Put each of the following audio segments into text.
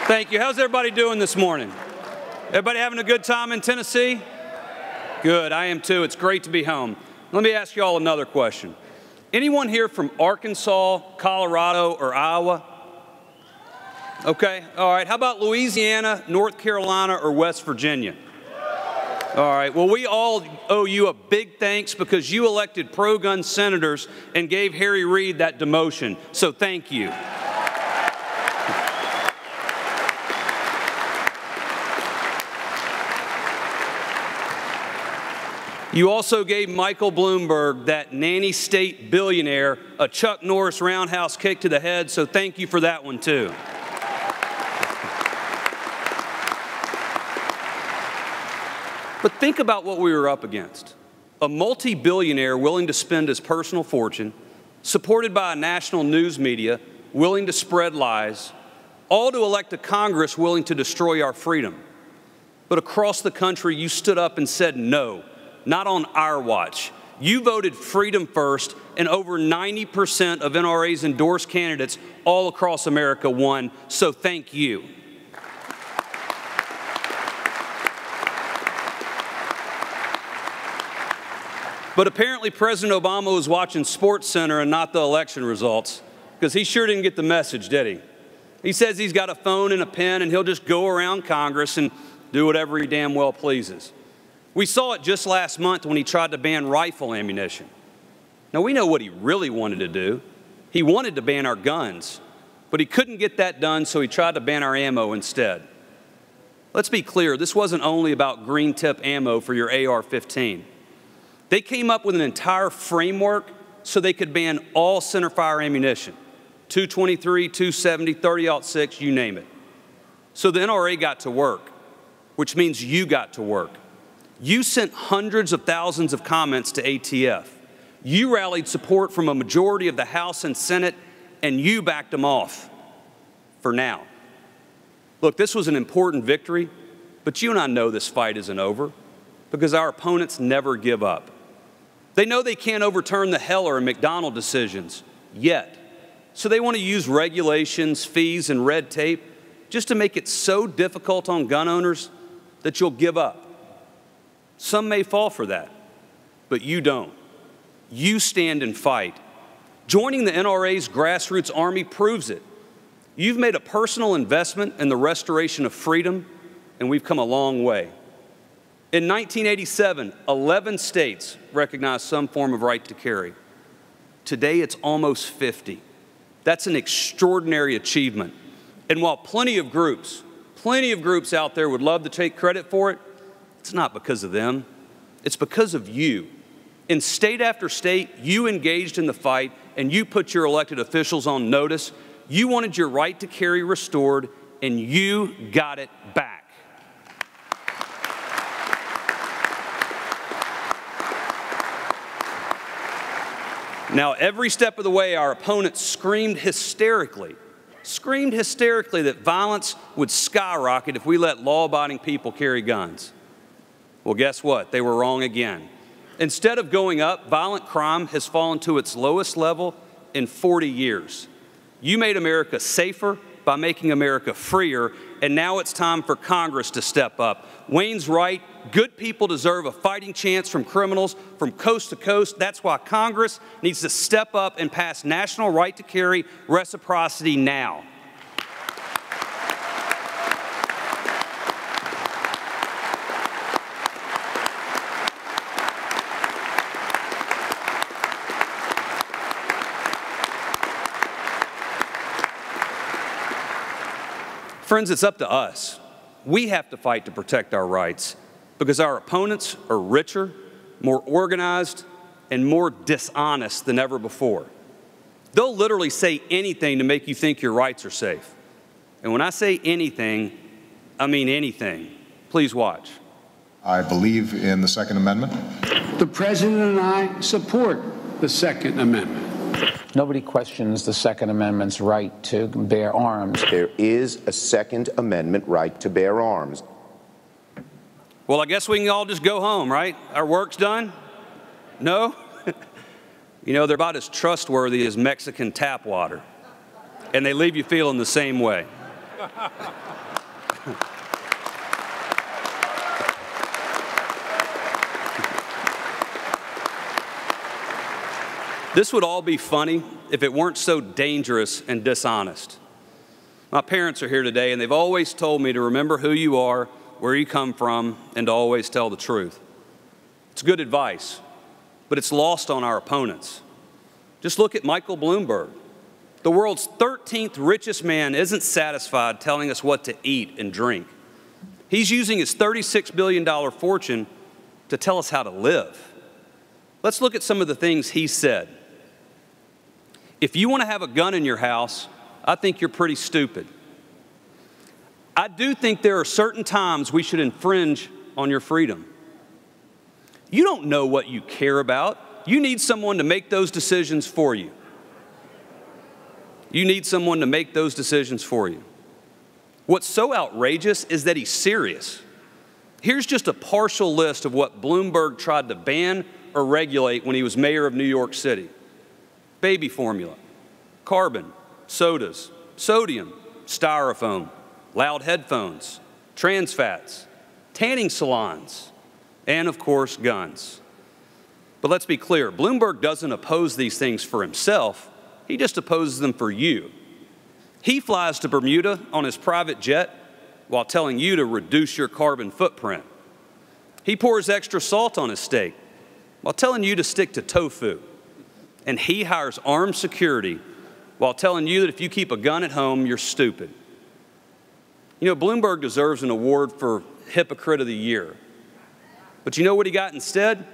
Thank you. How's everybody doing this morning? Everybody having a good time in Tennessee? Good, I am too. It's great to be home. Let me ask you all another question. Anyone here from Arkansas, Colorado, or Iowa? Okay, all right. How about Louisiana, North Carolina, or West Virginia? All right, well, we all owe you a big thanks because you elected pro-gun senators and gave Harry Reid that demotion, so thank you. You also gave Michael Bloomberg, that nanny state billionaire, a Chuck Norris roundhouse kick to the head, so thank you for that one, too. But think about what we were up against. A multi-billionaire willing to spend his personal fortune, supported by a national news media, willing to spread lies, all to elect a Congress willing to destroy our freedom. But across the country, you stood up and said no. Not on our watch. You voted freedom first, and over 90% of NRA's endorsed candidates all across America won, so thank you. But apparently President Obama was watching SportsCenter and not the election results, because he sure didn't get the message, did he? He says he's got a phone and a pen and he'll just go around Congress and do whatever he damn well pleases. We saw it just last month when he tried to ban rifle ammunition. Now, we know what he really wanted to do. He wanted to ban our guns, but he couldn't get that done, so he tried to ban our ammo instead. Let's be clear, this wasn't only about green tip ammo for your AR-15. They came up with an entire framework so they could ban all centerfire ammunition, 223, 270, 30-06, you name it. So the NRA got to work, which means you got to work. You sent hundreds of thousands of comments to ATF. You rallied support from a majority of the House and Senate, and you backed them off for now. Look, this was an important victory, but you and I know this fight isn't over because our opponents never give up. They know they can't overturn the Heller and McDonald decisions yet, so they want to use regulations, fees, and red tape just to make it so difficult on gun owners that you'll give up. Some may fall for that, but you don't. You stand and fight. Joining the NRA's grassroots army proves it. You've made a personal investment in the restoration of freedom, and we've come a long way. In 1987, 11 states recognized some form of right to carry. Today, it's almost 50. That's an extraordinary achievement. And while plenty of groups out there would love to take credit for it, it's not because of them. It's because of you. In state after state, you engaged in the fight and you put your elected officials on notice. You wanted your right to carry restored, and you got it back. Now, every step of the way, our opponents screamed hysterically that violence would skyrocket if we let law-abiding people carry guns. Well, guess what? They were wrong again. Instead of going up, violent crime has fallen to its lowest level in 40 years. You made America safer by making America freer, and now it's time for Congress to step up. Wayne's right. Good people deserve a fighting chance from criminals from coast to coast. That's why Congress needs to step up and pass national right to carry reciprocity now. Friends, it's up to us. We have to fight to protect our rights because our opponents are richer, more organized, and more dishonest than ever before. They'll literally say anything to make you think your rights are safe. And when I say anything, I mean anything. Please watch. I believe in the Second Amendment. The President and I support the Second Amendment. Nobody questions the Second Amendment's right to bear arms. There is a Second Amendment right to bear arms. Well, I guess we can all just go home, right? Our work's done? No? You know, they're about as trustworthy as Mexican tap water, and they leave you feeling the same way. This would all be funny if it weren't so dangerous and dishonest. My parents are here today, and they've always told me to remember who you are, where you come from, and to always tell the truth. It's good advice, but it's lost on our opponents. Just look at Michael Bloomberg. The world's 13th richest man isn't satisfied telling us what to eat and drink. He's using his $36 billion fortune to tell us how to live. Let's look at some of the things he said. If you want to have a gun in your house, I think you're pretty stupid. I do think there are certain times we should infringe on your freedom. You don't know what you care about. You need someone to make those decisions for you. You need someone to make those decisions for you. What's so outrageous is that he's serious. Here's just a partial list of what Bloomberg tried to ban or regulate when he was mayor of New York City. Baby formula, carbon, sodas, sodium, styrofoam, loud headphones, trans fats, tanning salons, and of course, guns. But let's be clear, Bloomberg doesn't oppose these things for himself, he just opposes them for you. He flies to Bermuda on his private jet while telling you to reduce your carbon footprint. He pours extra salt on his steak while telling you to stick to tofu. And he hires armed security while telling you that if you keep a gun at home, you're stupid. You know, Bloomberg deserves an award for Hypocrite of the Year. But you know what he got instead?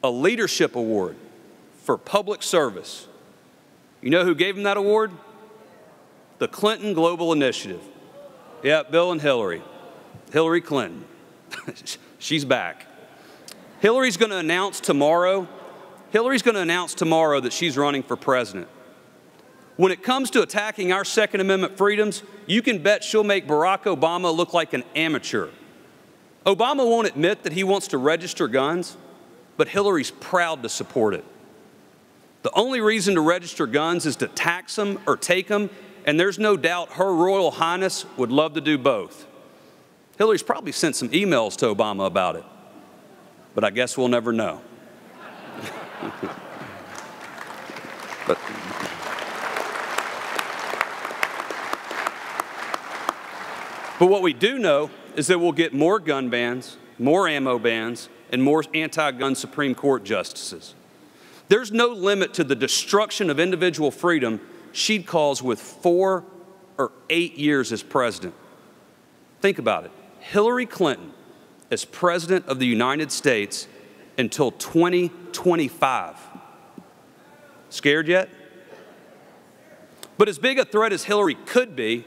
A leadership award for public service. You know who gave him that award? The Clinton Global Initiative. Yeah, Bill and Hillary. Hillary Clinton. She's back. Hillary's going to announce tomorrow that she's running for president. When it comes to attacking our Second Amendment freedoms, you can bet she'll make Barack Obama look like an amateur. Obama won't admit that he wants to register guns, but Hillary's proud to support it. The only reason to register guns is to tax them or take them, and there's no doubt Her Royal Highness would love to do both. Hillary's probably sent some emails to Obama about it, but I guess we'll never know. But what we do know is that we'll get more gun bans, more ammo bans, and more anti-gun Supreme Court justices. There's no limit to the destruction of individual freedom she'd cause with 4 or 8 years as president. Think about it. Hillary Clinton as president of the United States until 2025. Scared yet? But as big a threat as Hillary could be,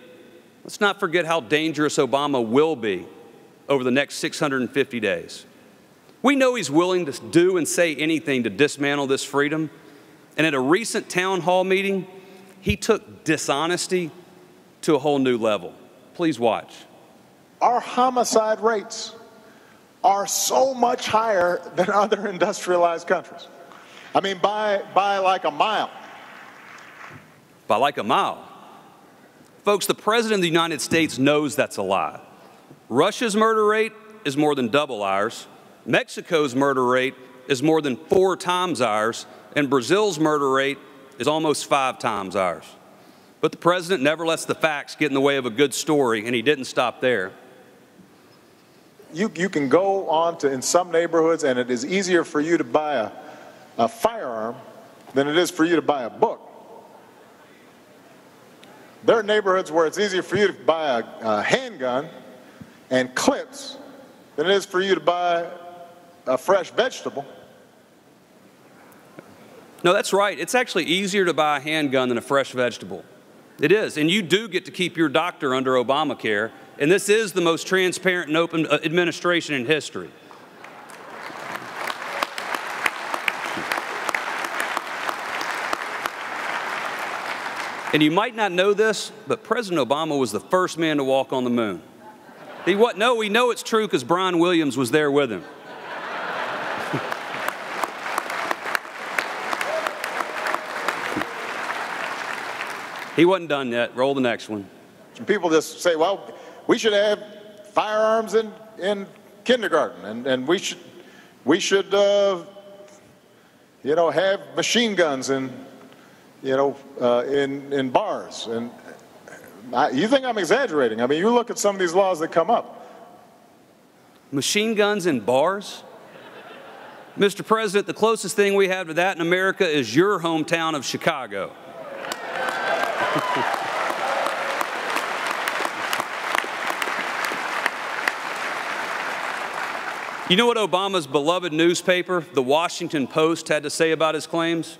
let's not forget how dangerous Obama will be over the next 650 days. We know he's willing to do and say anything to dismantle this freedom. And at a recent town hall meeting, he took dishonesty to a whole new level. Please watch. Our homicide rates are so much higher than other industrialized countries. I mean, by like a mile. By like a mile. Folks, the President of the United States knows that's a lie. Russia's murder rate is more than double ours. Mexico's murder rate is more than 4 times ours. And Brazil's murder rate is almost 5 times ours. But the President never lets the facts get in the way of a good story, and he didn't stop there. You can go on to, in some neighborhoods, and it is easier for you to buy a firearm than it is for you to buy a book. There are neighborhoods where it's easier for you to buy a handgun and clips than it is for you to buy a fresh vegetable. No, that's right. It's actually easier to buy a handgun than a fresh vegetable. It is, and you do get to keep your doctor under Obamacare, and this is the most transparent and open administration in history. And you might not know this, but President Obama was the first man to walk on the moon. We know it's true because Brian Williams was there with him. He wasn't done yet. Roll the next one. And people just say, well, we should have firearms in kindergarten, and we should have machine guns in bars. And you think I'm exaggerating? I mean, you look at some of these laws that come up. Machine guns in bars? Mr. President, the closest thing we have to that in America is your hometown of Chicago. You know what Obama's beloved newspaper, The Washington Post, had to say about his claims?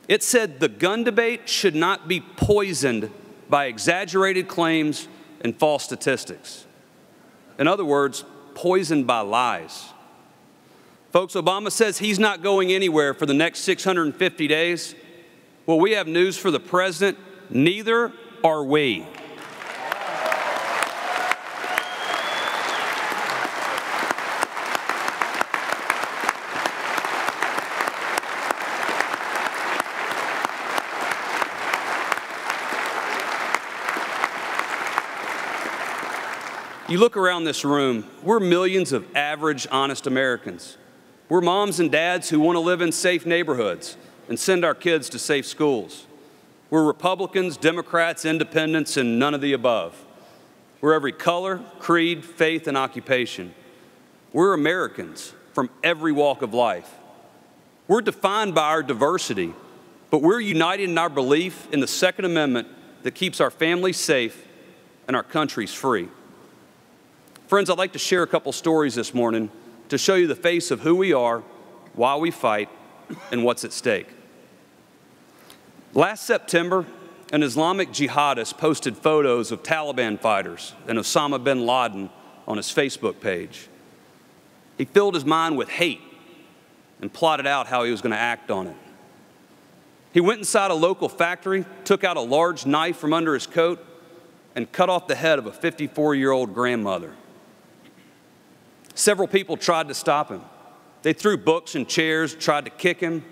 It said the gun debate should not be poisoned by exaggerated claims and false statistics. In other words, poisoned by lies. Folks, Obama says he's not going anywhere for the next 650 days. Well, we have news for the president. Neither are we. You look around this room, we're millions of average, honest Americans. We're moms and dads who want to live in safe neighborhoods and send our kids to safe schools. We're Republicans, Democrats, independents, and none of the above. We're every color, creed, faith, and occupation. We're Americans from every walk of life. We're defined by our diversity, but we're united in our belief in the Second Amendment that keeps our families safe and our countries free. Friends, I'd like to share a couple stories this morning to show you the face of who we are, why we fight, and what's at stake. Last September, an Islamic jihadist posted photos of Taliban fighters and Osama bin Laden on his Facebook page. He filled his mind with hate and plotted out how he was going to act on it. He went inside a local factory, took out a large knife from under his coat, and cut off the head of a 54-year-old grandmother. Several people tried to stop him. They threw books and chairs, tried to kick him,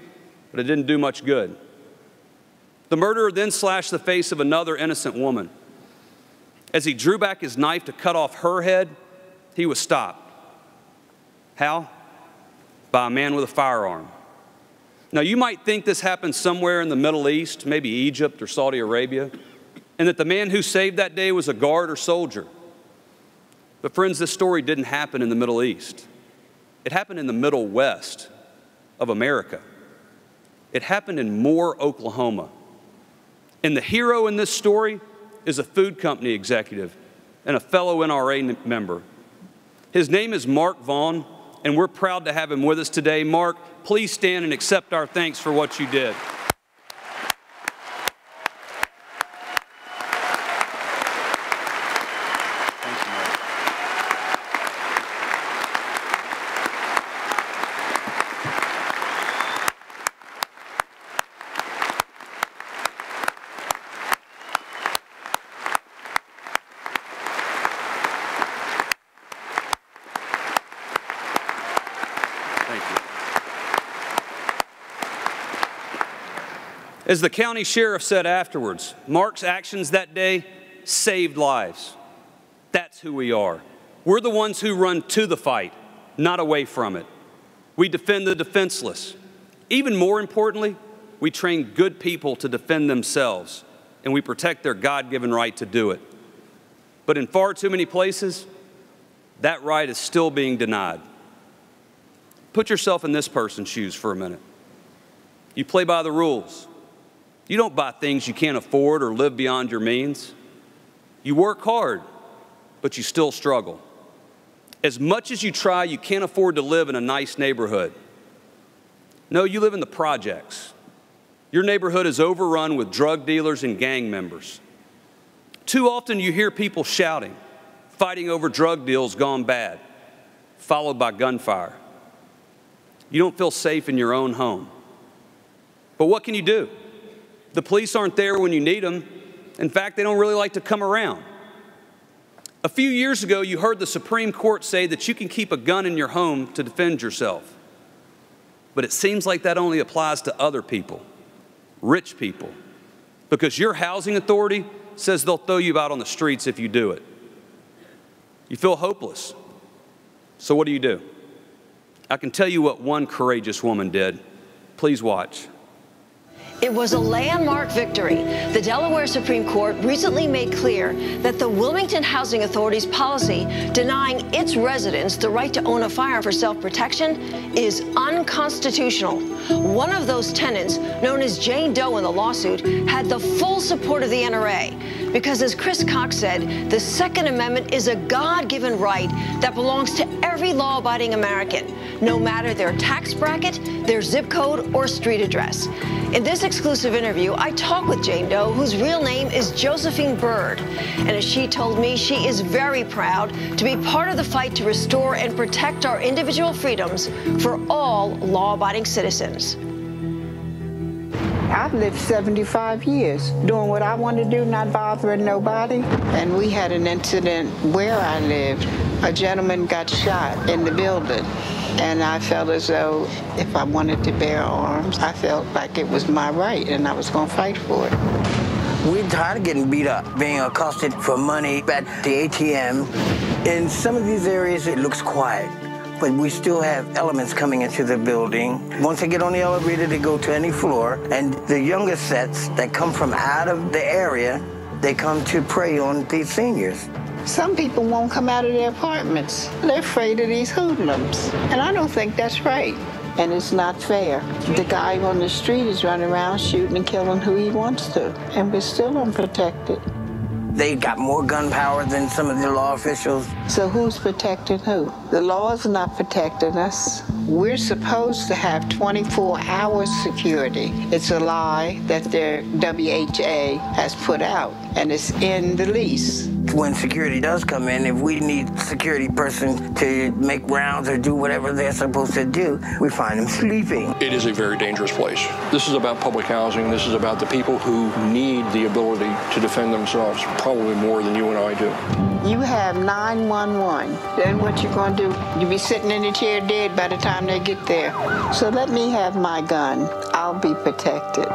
but it didn't do much good. The murderer then slashed the face of another innocent woman. As he drew back his knife to cut off her head, he was stopped. How? By a man with a firearm. Now, you might think this happened somewhere in the Middle East, maybe Egypt or Saudi Arabia, and that the man who saved that day was a guard or soldier. But friends, this story didn't happen in the Middle East. It happened in the Middle West of America. It happened in Moore, Oklahoma. And the hero in this story is a food company executive and a fellow NRA member. His name is Mark Vaughn, and we're proud to have him with us today. Mark, please stand and accept our thanks for what you did. As the county sheriff said afterwards, Mark's actions that day saved lives. That's who we are. We're the ones who run to the fight, not away from it. We defend the defenseless. Even more importantly, we train good people to defend themselves, and we protect their God-given right to do it. But in far too many places, that right is still being denied. Put yourself in this person's shoes for a minute. You play by the rules. You don't buy things you can't afford or live beyond your means. You work hard, but you still struggle. As much as you try, you can't afford to live in a nice neighborhood. No, you live in the projects. Your neighborhood is overrun with drug dealers and gang members. Too often you hear people shouting, fighting over drug deals gone bad, followed by gunfire. You don't feel safe in your own home. But what can you do? The police aren't there when you need them. In fact, they don't really like to come around. A few years ago, you heard the Supreme Court say that you can keep a gun in your home to defend yourself. But it seems like that only applies to other people, rich people, because your housing authority says they'll throw you out on the streets if you do it. You feel hopeless. So what do? I can tell you what one courageous woman did. Please watch. It was a landmark victory. The Delaware Supreme Court recently made clear that the Wilmington Housing Authority's policy denying its residents the right to own a firearm for self-protection is unconstitutional. One of those tenants, known as Jane Doe in the lawsuit, had the full support of the NRA because, as Chris Cox said, the Second Amendment is a God-given right that belongs to every law-abiding American, no matter their tax bracket, their zip code, or street address. In this exclusive interview, I talked with Jane Doe, whose real name is Josephine Byrd. And as she told me, she is very proud to be part of the fight to restore and protect our individual freedoms for all law-abiding citizens. I've lived 75 years doing what I want to do, not bothering nobody. And we had an incident where I lived. A gentleman got shot in the building. And I felt as though if I wanted to bear arms, I felt like it was my right and I was going to fight for it. We're tired of getting beat up, being accosted for money at the ATM. In some of these areas, it looks quiet, but we still have elements coming into the building. Once they get on the elevator, they go to any floor, and the younger sets that come from out of the area, they come to prey on these seniors. Some people won't come out of their apartments. They're afraid of these hoodlums. And I don't think that's right. And it's not fair. The guy on the street is running around shooting and killing who he wants to. And we're still unprotected. They got more gun power than some of the law officials. So who's protecting who? The law is not protecting us. We're supposed to have 24-hour security. It's a lie that their WHA has put out, and it's in the lease. When security does come in, if we need a security person to make rounds or do whatever they're supposed to do, we find them sleeping. It is a very dangerous place. This is about public housing. This is about the people who need the ability to defend themselves, probably more than you and I do. You have 911. Then what you gonna do? You'll be sitting in the chair dead by the time they get there. So let me have my gun. I'll be protected.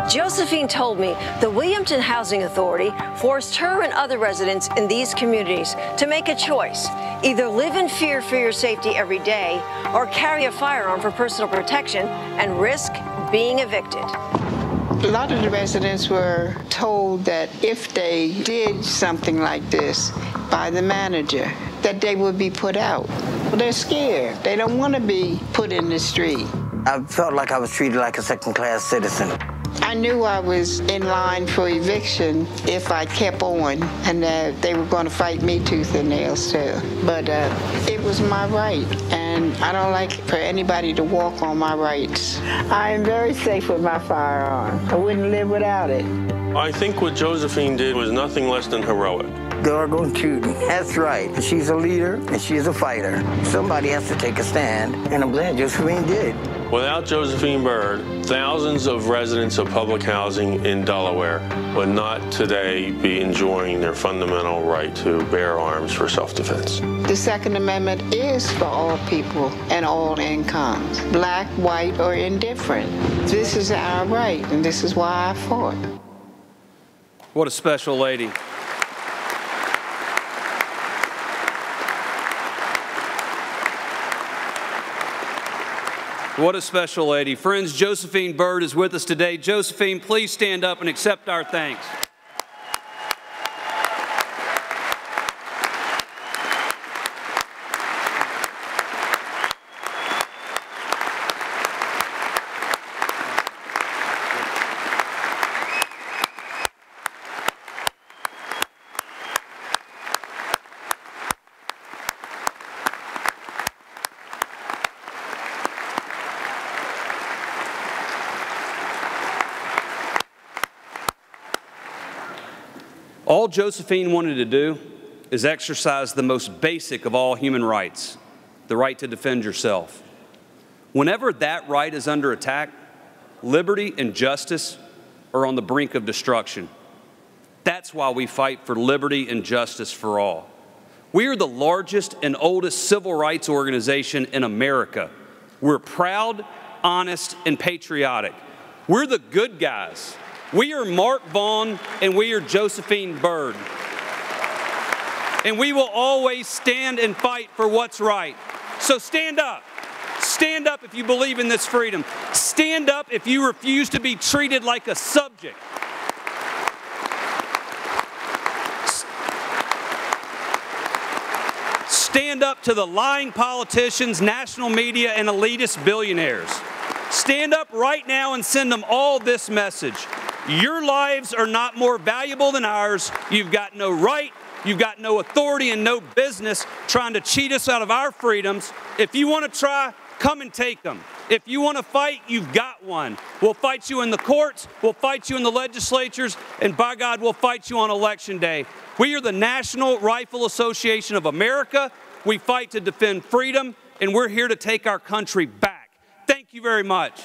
Josephine told me the Wilmington Housing Authority forced her and other residents in these communities to make a choice. Either live in fear for your safety every day or carry a firearm for personal protection and risk being evicted. A lot of the residents were told that if they did something like this by the manager, that they would be put out. Well, they're scared. They don't want to be put in the street. I felt like I was treated like a second-class citizen. I knew I was in line for eviction if I kept on, and they were going to fight me tooth and nail too. But it was my right, and I don't like for anybody to walk on my rights. I am very safe with my firearm. I wouldn't live without it. I think what Josephine did was nothing less than heroic. Doggone tootin'. That's right. She's a leader, and she's a fighter. Somebody has to take a stand, and I'm glad Josephine did. Without Josephine Byrd, thousands of residents of public housing in Delaware would not today be enjoying their fundamental right to bear arms for self-defense. The Second Amendment is for all people and all incomes, black, white, or indifferent. This is our right, and this is why I fought. What a special lady. What a special lady. Friends, Josephine Byrd is with us today. Josephine, please stand up and accept our thanks. All Josephine wanted to do is exercise the most basic of all human rights, the right to defend yourself. Whenever that right is under attack, liberty and justice are on the brink of destruction. That's why we fight for liberty and justice for all. We are the largest and oldest civil rights organization in America. We're proud, honest, and patriotic. We're the good guys. We are Mark Vaughn and we are Josephine Byrd. And we will always stand and fight for what's right. So stand up. Stand up if you believe in this freedom. Stand up if you refuse to be treated like a subject. Stand up to the lying politicians, national media, and elitist billionaires. Stand up right now and send them all this message. Your lives are not more valuable than ours. You've got no right, you've got no authority, and no business trying to cheat us out of our freedoms. If you want to try, come and take them. If you want to fight, you've got one. We'll fight you in the courts, we'll fight you in the legislatures, and by God, we'll fight you on Election Day. We are the National Rifle Association of America. We fight to defend freedom, and we're here to take our country back. Thank you very much.